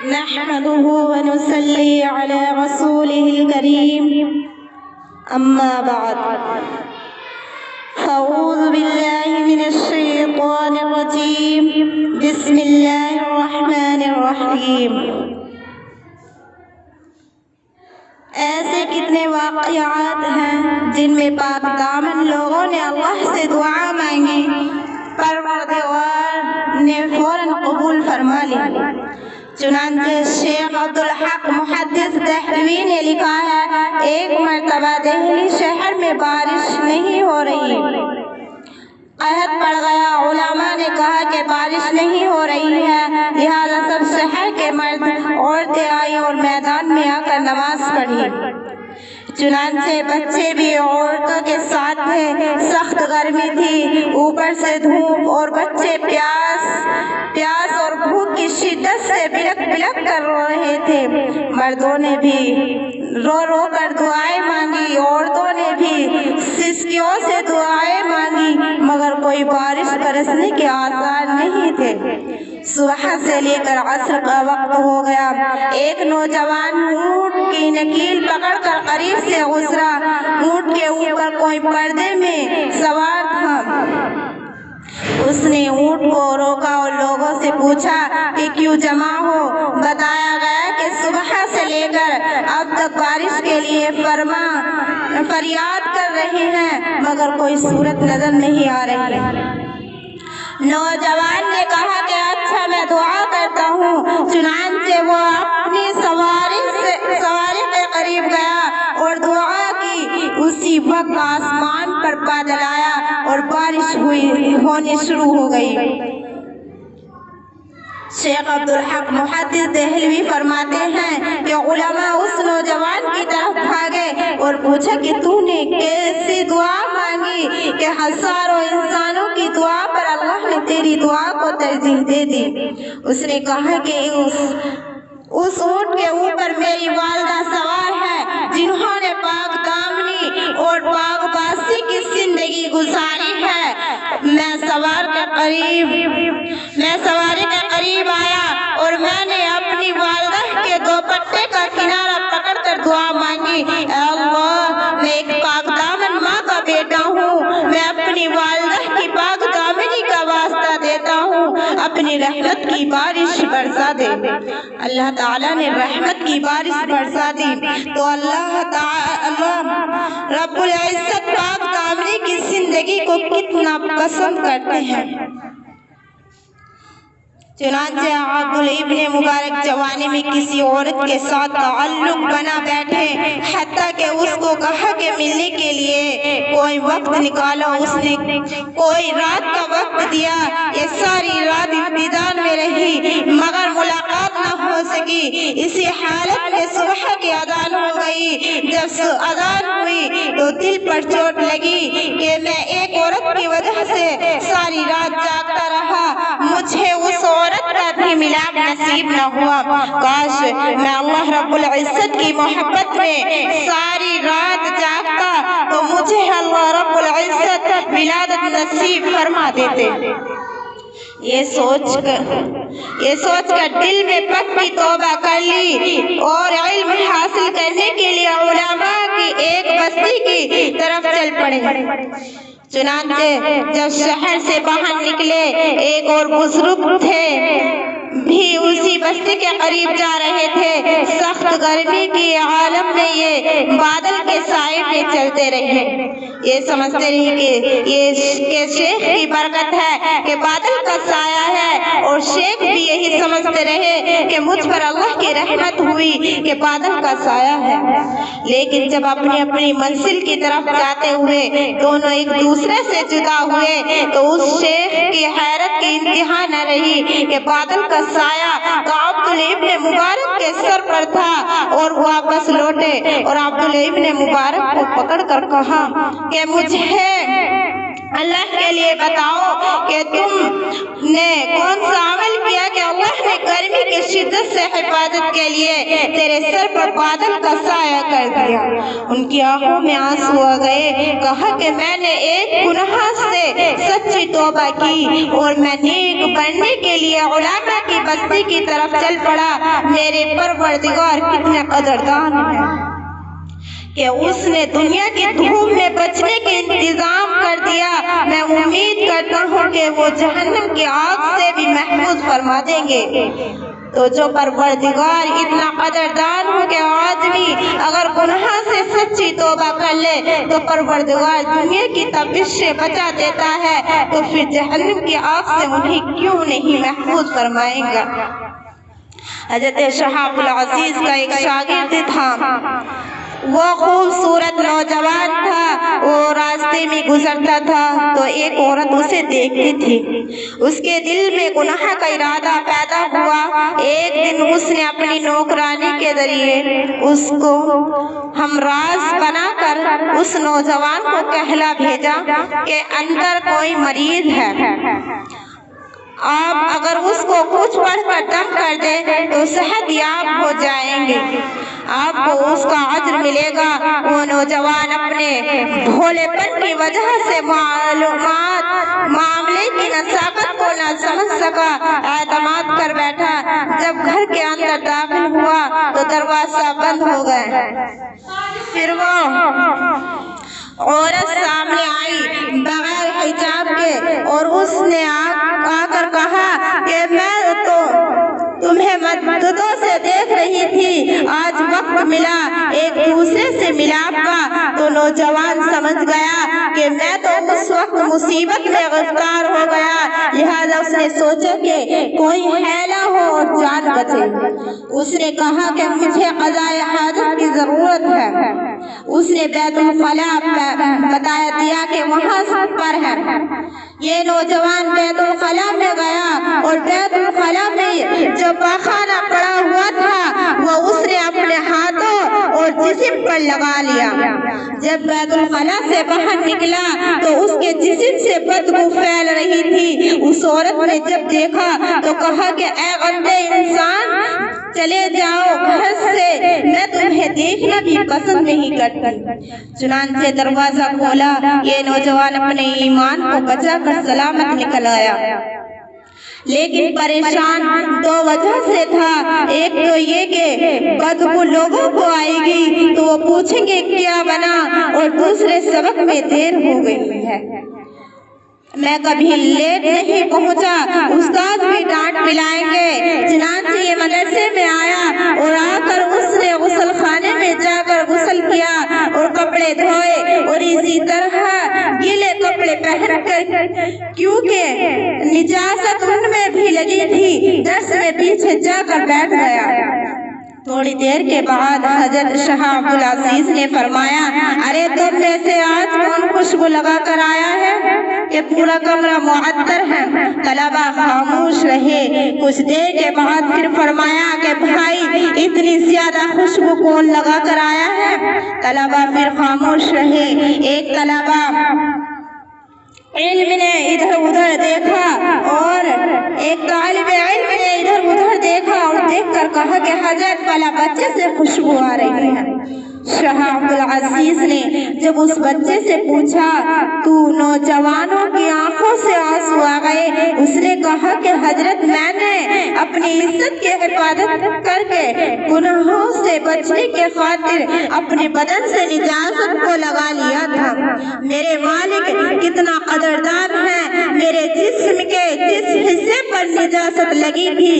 نحمده ونصلي على رسوله الكريم أما بعد فأعوذ بالله من الشيطان الرجيم بسم الله الرحمن الرحيم۔ ایسے کتنے واقعات ہیں جن میں پاک دامن لوگوں نے اللہ سے دعا مانگی، پروردگار نے فوراً قبول فرما لی۔ چنانچہ شیخ عبدالحق محدث دہلوی نے لکھا ہے، ایک مرتبہ دہلی شہر میں بارش نہیں ہو رہی، قحط پڑ گیا۔ علماء نے کہا کہ بارش نہیں ہو رہی ہے، لہذا سب شہر کے مرد عورتیں آئی اور میدان میں آ کر نماز پڑھی۔ چنانچہ بچے بھی عورتوں کے ساتھ تھے۔ سخت گرمی تھی، اوپر سے دھوپ، اور بچے پیاس اور بھوک کی شدت سے بلک بلک کر رو رہے تھے۔ مردوں نے بھی رو رو کر دعائیں مانگی، عورتوں نے بھی سسکیوں سے دعائیں مانگی، مگر کوئی بارش برسنے کے آثار نہیں تھے۔ صبح سے لے کر عصر کا وقت ہو گیا۔ ایک نوجوان اونٹ کی نکیل پکڑ کر قریب سے گزرا۔ اونٹ کے اوپر کوئی پردے میں سوار تھا۔ اس نے اونٹ کو روکا اور لوگوں سے پوچھا کہ کیوں جمع ہو؟ بتایا گیا کہ صبح سے لے کر اب تک بارش کے لیے فریاد کر رہے ہیں، مگر کوئی صورت نظر نہیں آ رہی۔ نوجوان نے کہا کہ اچھا، میں دعا کرتا ہوں۔ چنانچہ وہ اپنی سواری کے قریب گیا اور دعا کی۔ اسی وقت آسمان پر بادل آیا اور بارش ہونی شروع ہو گئی۔ شیخ عبدالحق محدث دہلوی فرماتے ہیں کہ علماء اس نوجوان کی طرف بھاگے اور پوچھا کہ تو نے کیسی دعا مانگی کہ ہزاروں انسانوں کی دعا پر اللہ نے تیری دعا کو ترجیح دے دی۔ اس نے کہا کہ اس اونٹ کے اوپر میری والدہ سوار ہے، جنہوں نے پاک دامنی اور پاک باسی کی زندگی گزاری ہے۔ میں سواری کے قریب آیا اور میں نے اپنی والدہ کے دوپٹے کا کنارہ پکڑ کر دعا مانگی، اے اللہ، میں ایک پاک دامن ماں کا بیٹا ہوں، میں اپنی والدہ کی پاک دامنی کا واسطہ دیتا ہوں، اپنی رحمت کی بارش برسا دے۔ اللہ تعالیٰ نے رحمت کی بارش برسا دی تو اللہ رب العزت پاک دامنی کی زندگی کو کتنا پسند کرتے ہیں۔ چنانچہ عبدالابن مبارک جوانی میں کسی عورت کے ساتھ تعلق بنا بیٹھے، حتیٰ کہ اس کو کہا کہ ملنے کے لیے کوئی وقت نکالو۔ اس نے کوئی رات کا وقت دیا۔ یہ ساری رات انتظار میں رہی، مگر ملاقات نہ ہو سکی۔ اسی حالت میں صبح کی اذان ہو گئی۔ جب اذان ہوئی تو دل پر چوٹ لگی کہ میں ایک عورت کی وجہ سے ساری رات جاگتا رہا، مجھے اس عورت کا بھی ملاپ نصیب نہ ہوا۔ کاش میں اللہ رب العزت کی محبت میں ساری رات جاگتا تو مجھے اللہ رب العزت ولادت نصیب فرما دیتے۔ یہ سوچ کر دل میں پکی توبہ کر لی اور علم حاصل کرنے کے لیے علماء کی ایک بستی کی طرف چل پڑے۔ چنانچہ جب شہر سے باہر نکلے، ایک اور بزرگ تھے بھی اسی بستی کے قریب جا رہے تھے۔ سخت گرمی کی عالم میں یہ بادل کے سائے میں چلتے رہے۔ یہ سمجھتے رہے کہ یہ شیخ کی برکت ہے کہ بادل کا سایہ ہے، اور شیخ بھی یہی سمجھتے رہے کہ مجھ پر اللہ کی رحمت ہوئی کہ بادل کا سایہ ہے۔ لیکن جب اپنی اپنی منزل کی طرف جاتے ہوئے دونوں ایک دوسرے سے جدا ہوئے تو اس شیخ کی حیرت کی انتہا نہ رہی کہ بادل کا سایہ تو عبدالابن مبارک کے سر پر تھا، اور وہ واپس لوٹے اور عبدالابن مبارک کو پکڑ کر کہا کہ مجھے اللہ کے لیے بتاؤ کہ تم نے کون سا عمل کیا کہ اللہ نے گرمی کی شدت سے حفاظت کے لیے تیرے سر پر بادل کا سایہ کر دیا۔ ان کی آنکھوں میں آنسو آ گئے۔ کہا کہ میں نے ایک گناہ سے سچی توبہ کی اور میں نیک بننے کے لیے علماء کی بستی کی طرف چل پڑا۔ میرے پروردگار کتنے قدردان ہے کہ اس نے دنیا کی دھوپ میں بچنے کے انتظام کر دیا۔ میں امید کرتا ہوں کہ وہ جہنم کی آگ سے بھی محفوظ فرما دیں گے۔ تو جو پروردگار اتنا قدردان ہو کہ آدمی اگر گناہ سے سچی توبہ کر لے تو پروردگار دنیا کی تپش سے بچا دیتا ہے، تو پھر جہنم کی آگ سے انہیں کیوں نہیں محفوظ فرمائے گا۔ حضرت شاہ عبدالعزیز کا ایک شاگرد تھا، وہ خوبصورت نوجوان تھا۔ وہ راستے میں گزرتا تھا تو ایک عورت اسے دیکھتی تھی۔ اس کے دل میں گناہ کا ارادہ پیدا ہوا۔ ایک دن اس نے اپنی نوکرانی کے ذریعے اس کو ہمراز بنا کر اس نوجوان کو کہلا بھیجا کہ اندر کوئی مریض ہے، آپ اگر اس کو کچھ پڑھ کر دم کر دیں تو صحت یاب ہو جائیں گے، آپ کو اس کا اجر ملے گا۔ وہ نوجوان اپنے بھولے پن کی وجہ سے معاملے کی نزاکت کو نہ سمجھ سکا، اعتماد کر بیٹھا۔ جب گھر کے اندر داخل ہوا تو دروازہ بند ہو گئے۔ پھر وہ عورت سامنے آئی بغیر حجاب کے اور اس نے آ کر کہا کہ میں تو تمہیں مدتوں سے دیکھ رہی تھی، آج وقت ملا ایک دوسرے سے ملاپ کا۔ تو نوجوان سمجھ گیا کہ میں تو اس وقت مصیبت میں گرفتار ہو گیا، لہذا اس نے سوچا کہ کوئی حیلہ ہو اور جان بچے۔ اس نے کہا کہ مجھے قضائے حاجت کی ضرورت ہے۔ اس نے بیت الخلا بتا دیا کہ وہاں پر ہے۔ یہ نوجوان بیت الخلا میں گیا اور بیت الخلا میں جو پاخانہ پڑا ہوا تھا وہ اس نے اپنے ہاتھوں اور جسم پر لگا لیا۔ جب بیت الخلا سے باہر نکلا تو اس کے جسم سے بدبو پھیل رہی تھی۔ اس عورت نے جب دیکھا تو کہا کہ اے گندے انسان، چلے جاؤ گھر سے، میں تمہیں دیکھنا بھی پسند نہیں کرتی۔ چنانچہ دروازہ کھولا۔ یہ نوجوان اپنے ایمان کو بچا کر سلامت نکل آیا، لیکن پریشان دو وجہ سے تھا۔ ایک تو یہ کہ بدبو لوگوں کو آئے گی تو وہ پوچھیں گے کیا بنا، اور دوسرے سبق میں دیر ہو گئی ہے، میں کبھی لیٹ نہیں پہنچا، استاد بھی ڈانٹ پلائیں گے۔ چنانچہ یہ مدرسے میں آیا اور آ کر اس نے غسل خانے میں جا کر غسل کیا اور کپڑے دھوئے، اور اسی طرح گیلے کپڑے پہن کر، کیونکہ نجاست ان میں بھی لگی تھی، درس میں پیچھے جا کر بیٹھ گیا۔ تھوڑی دیر کے بعد حضرت شاہ عبدالعزیز نے فرمایا، ارے تم میں سے آج کون خوشبو لگا کر آیا ہے کہ پورا کمرہ معطر ہے؟ طلبہ خاموش رہے۔ کچھ دیر کے بعد پھر فرمایا کہ بھائی اتنی زیادہ خوشبو کون لگا کر آیا ہے؟ طلبہ پھر خاموش رہے۔ ایک طلبہ علم نے ادھر ادھر دیکھا اور ایک طالب علم نے ادھر ادھر دیکھا اور دیکھ کر کہا کہ حضرت والا بچے سے خوشبو آ رہی ہے۔ شاہ عبدالعزیز نے جب اس بچے سے پوچھا تو نوجوانوں کی آنکھوں سے آنسو آ گئے۔ اس نے کہا کہ حضرت میں نے اپنی عزت کی حفاظت کر کے گناہوں سے بچنے کے خاطر اپنے بدن سے نجاست کو لگا لیا تھا۔ میرے مالک کتنا قدردان ہے، میرے جسم کے جس حصے پر نجاست لگی تھی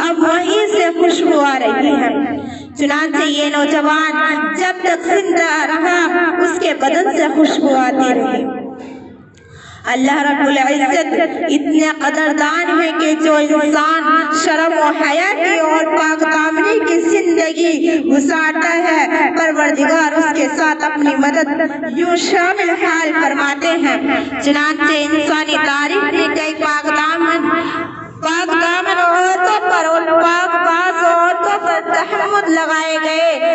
اب وہیں سے خوشبو آ رہی ہے۔ چنانچہ یہ نوجوان جب تک زندہ رہا اس کے بدن سے خوشبو آتی رہی۔ اللہ رب العزت اتنے قدردان ہے کہ جو انسان شرم و حیا کی اور پاک دامنی کی زندگی گزارتا ہے، پروردگار اس کے ساتھ اپنی مدد یوں شامل حال فرماتے ہیں۔ چنانچہ انسانی تاریخ میں کئی پاک دامن عورتوں پر اور پاک باز عورتوں پر تحمد لگائے گئے۔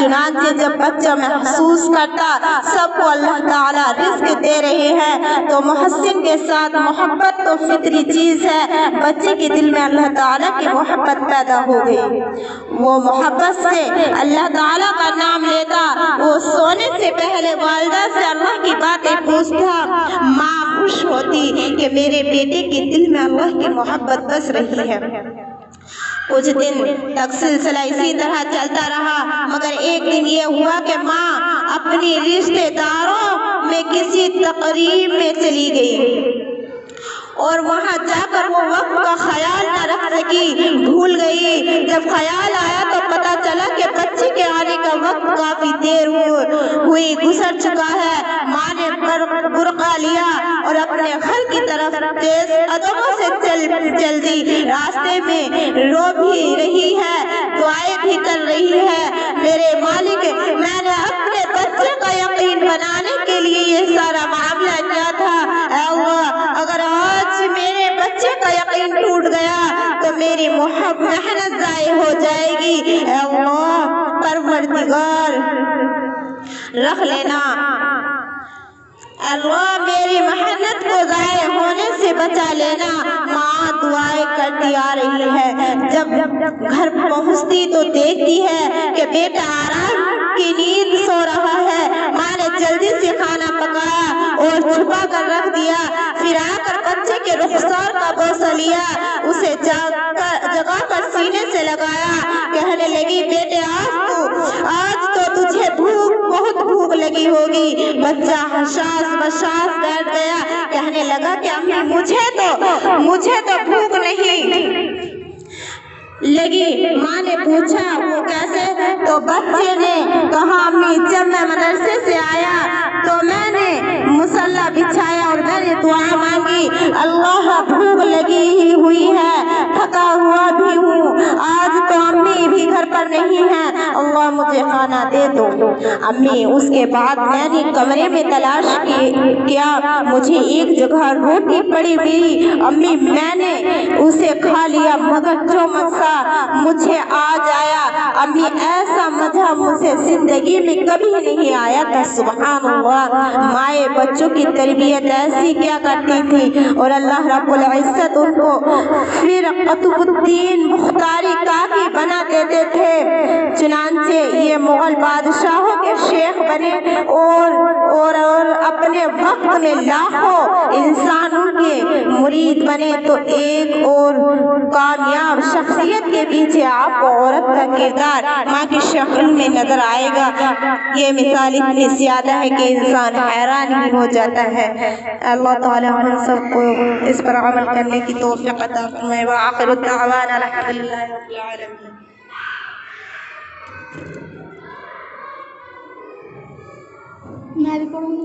چنانچہ جب بچہ محسوس کرتا سب کو اللہ تعالیٰ رزق دے رہے ہیں تو محسن کے ساتھ محبت تو فطری چیز ہے، بچے کے دل میں اللہ تعالیٰ کی محبت پیدا ہو گئی، وہ محبت سے اللہ تعالیٰ کا نام لیتا، وہ سونے سے پہلے والدہ سے اللہ کی باتیں پوچھتا، ماں خوش ہوتی کہ میرے بیٹے کے دل میں اللہ کی محبت بس رہی ہے۔ کچھ دن تک سلسلہ اسی طرح چلتا رہا، مگر ایک دن یہ ہوا کہ ماں اپنی رشتہ داروں میں کسی تقریب میں چلی گئی اور وہاں جا کر وہ وقت کا خیال نہ رکھ سکی، بھول گئی۔ جب خیال آیا تو پتہ چلا کہ بچے کے آنے کا وقت کافی دیر ہوئی گزر چکا ہے۔ ماں نے برقع لیا اور اپنے گھر کی طرف تیز قدموں سے چل دی، راستے میں رو بھی رہی ہے، دعائیں بھی کر رہی ہے، میرے مالک میں نے اپنے بچے کا یقین بنانے کے لیے یہ سارا معاملہ کیا تھا، اے اللہ اگر آج میرے بچے کا یقین ٹوٹ گیا تو میری محنت ضائع ہو جائے گی، اے اللہ پروردگار رکھ لینا، اللہ میری محنت کو ضائع ہونے سے بچا لینا۔ ماں دعائیں کرتی آ رہی ہے، جب گھر پہنچتی تو دیکھتی ہے کہ بیٹا آرام کی نیند سو رہا ہے۔ ماں نے جلدی سے کھانا پکایا اور چھپا کر رکھ دیا، پھر آ کر بچے کے رخسار کا بوسہ لیا، اسے جگا کر سینے سے لگایا، کہنے لگی بیٹے آج تو تجھے بہت بھوک لگی ہوگی۔ بچہ حساس بساس بیٹھ گیا، کہنے لگا کہ امی مجھے تو بھوک نہیں لگی۔ ماں نے پوچھا وہ کیسے؟ تو بچے نے کہا امی جب میں مدرسے سے آیا تو میں نے مصلی بچھایا اور میں نے دعا مانگی، اللہ بھوک لگی ہی ہوئی ہے، تھکا ہوا بھی ہوں، آج تو امی بھی گھر پر نہیں ہے، اللہ مجھے کھانا دے دو۔ امی اس کے بعد میں نے کمرے میں تلاش کیا، مجھے ایک جگہ روٹی پڑی ملی، امی میں نے اسے کھا لیا، مگر جو مزہ مجھے آج آیا امی ایسا مزہ مجھے زندگی میں کبھی نہیں آیا تھا۔ سبحان اللہ، مائیں بچوں کی تربیت ایسی کیا کرتی تھی اور اللہ رب العزت ان کو پھر قطب الدین مختاری کاکی بنا دیتے تھے۔ چنانچہ یہ مغل بادشاہوں کے شیخ بنے اور اپنے وقت میں لاکھوں انسان ان کے مرید بنے۔ تو ایک اور کامیاب شخصیت کے پیچھے آپ کو عورت کا کردار ماں کی شکل میں نظر آئے گا۔ یہ مثال اتنی زیادہ ہے کہ انسان حیران ہی ہو جاتا ہے۔ اللہ تعالیٰ ہم سب کو اس پر عمل کرنے کی توفیق عطا فرمائے۔ وآخر دعوانا الحمدللہ رب العالمین۔ میں بھی پڑھوں گی۔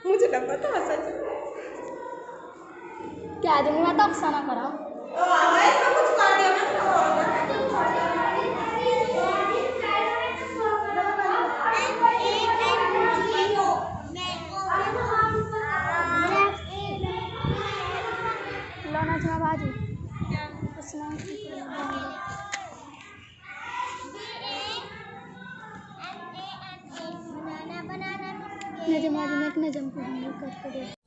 مجھے نہ پتا سچ کیا دوں گی میں تو افسانہ کرا لونا جمع بھاجی نجم بھاجی میں ایک نجم پڑھوں گی کر کے